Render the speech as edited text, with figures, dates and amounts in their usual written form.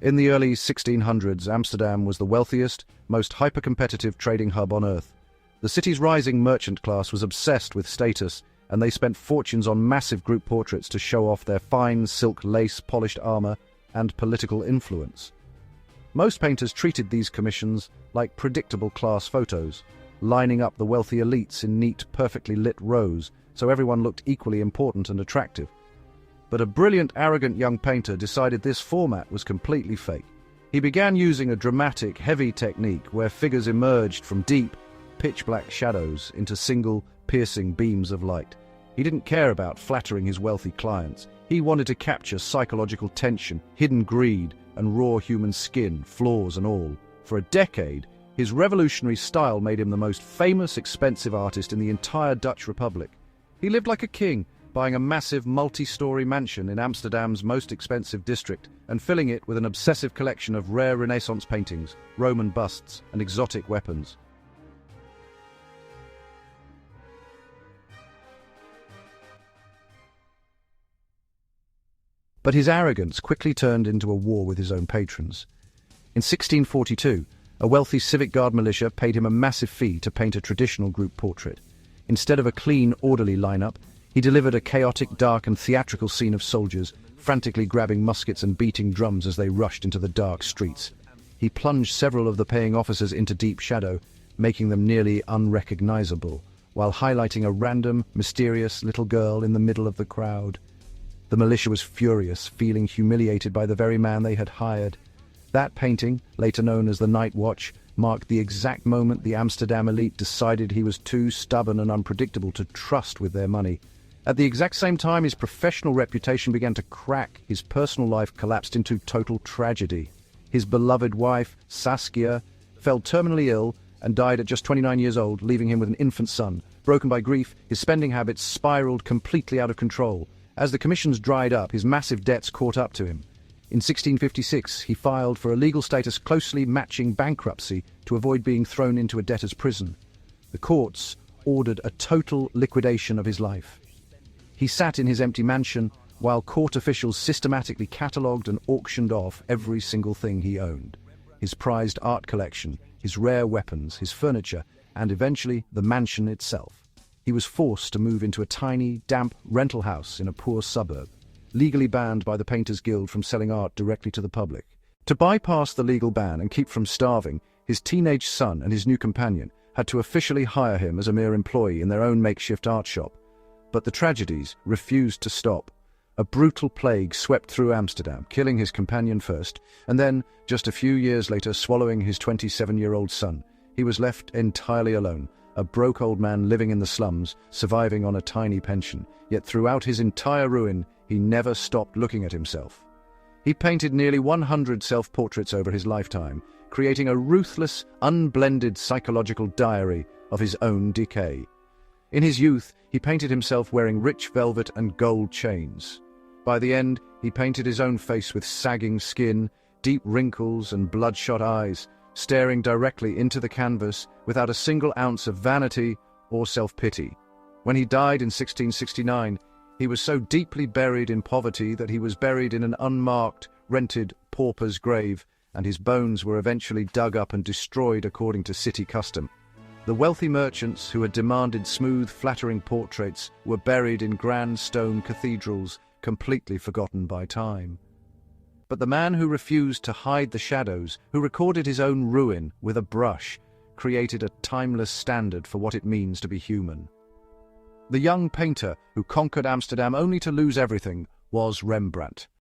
In the early 1600s, Amsterdam was the wealthiest, most hyper-competitive trading hub on Earth. The city's rising merchant class was obsessed with status, and they spent fortunes on massive group portraits to show off their fine silk lace-polished armor and political influence. Most painters treated these commissions like predictable class photos, lining up the wealthy elites in neat, perfectly lit rows, so everyone looked equally important and attractive. But a brilliant, arrogant young painter decided this format was completely fake. He began using a dramatic, heavy technique where figures emerged from deep, pitch-black shadows into single, piercing beams of light. He didn't care about flattering his wealthy clients. He wanted to capture psychological tension, hidden greed, and raw human skin, flaws and all. For a decade, his revolutionary style made him the most famous, expensive artist in the entire Dutch Republic. He lived like a king, buying a massive multi-story mansion in Amsterdam's most expensive district and filling it with an obsessive collection of rare Renaissance paintings, Roman busts, and exotic weapons. But his arrogance quickly turned into a war with his own patrons. In 1642, a wealthy civic guard militia paid him a massive fee to paint a traditional group portrait. Instead of a clean, orderly lineup, he delivered a chaotic, dark and theatrical scene of soldiers, frantically grabbing muskets and beating drums as they rushed into the dark streets. He plunged several of the paying officers into deep shadow, making them nearly unrecognizable, while highlighting a random, mysterious little girl in the middle of the crowd. The militia was furious, feeling humiliated by the very man they had hired. That painting, later known as the Night Watch, marked the exact moment the Amsterdam elite decided he was too stubborn and unpredictable to trust with their money. At the exact same time his professional reputation began to crack, his personal life collapsed into total tragedy. His beloved wife, Saskia, fell terminally ill and died at just 29 years old, leaving him with an infant son. Broken by grief, his spending habits spiraled completely out of control. As the commissions dried up, his massive debts caught up to him. In 1656, he filed for a legal status closely matching bankruptcy to avoid being thrown into a debtor's prison. The courts ordered a total liquidation of his life. He sat in his empty mansion while court officials systematically catalogued and auctioned off every single thing he owned. His prized art collection, his rare weapons, his furniture, and eventually the mansion itself. He was forced to move into a tiny, damp rental house in a poor suburb, legally banned by the Painters Guild from selling art directly to the public. To bypass the legal ban and keep from starving, his teenage son and his new companion had to officially hire him as a mere employee in their own makeshift art shop. But the tragedies refused to stop. A brutal plague swept through Amsterdam, killing his companion first, and then, just a few years later, swallowing his 27-year-old son. He was left entirely alone, a broke old man living in the slums, surviving on a tiny pension. Yet throughout his entire ruin, he never stopped looking at himself. He painted nearly 100 self-portraits over his lifetime, creating a ruthless, unblended psychological diary of his own decay. In his youth, he painted himself wearing rich velvet and gold chains. By the end, he painted his own face with sagging skin, deep wrinkles and bloodshot eyes, staring directly into the canvas without a single ounce of vanity or self-pity. When he died in 1669, he was so deeply buried in poverty that he was buried in an unmarked, rented pauper's grave, and his bones were eventually dug up and destroyed according to city custom. The wealthy merchants who had demanded smooth, flattering portraits were buried in grand stone cathedrals, completely forgotten by time. But the man who refused to hide the shadows, who recorded his own ruin with a brush, created a timeless standard for what it means to be human. The young painter who conquered Amsterdam only to lose everything was Rembrandt.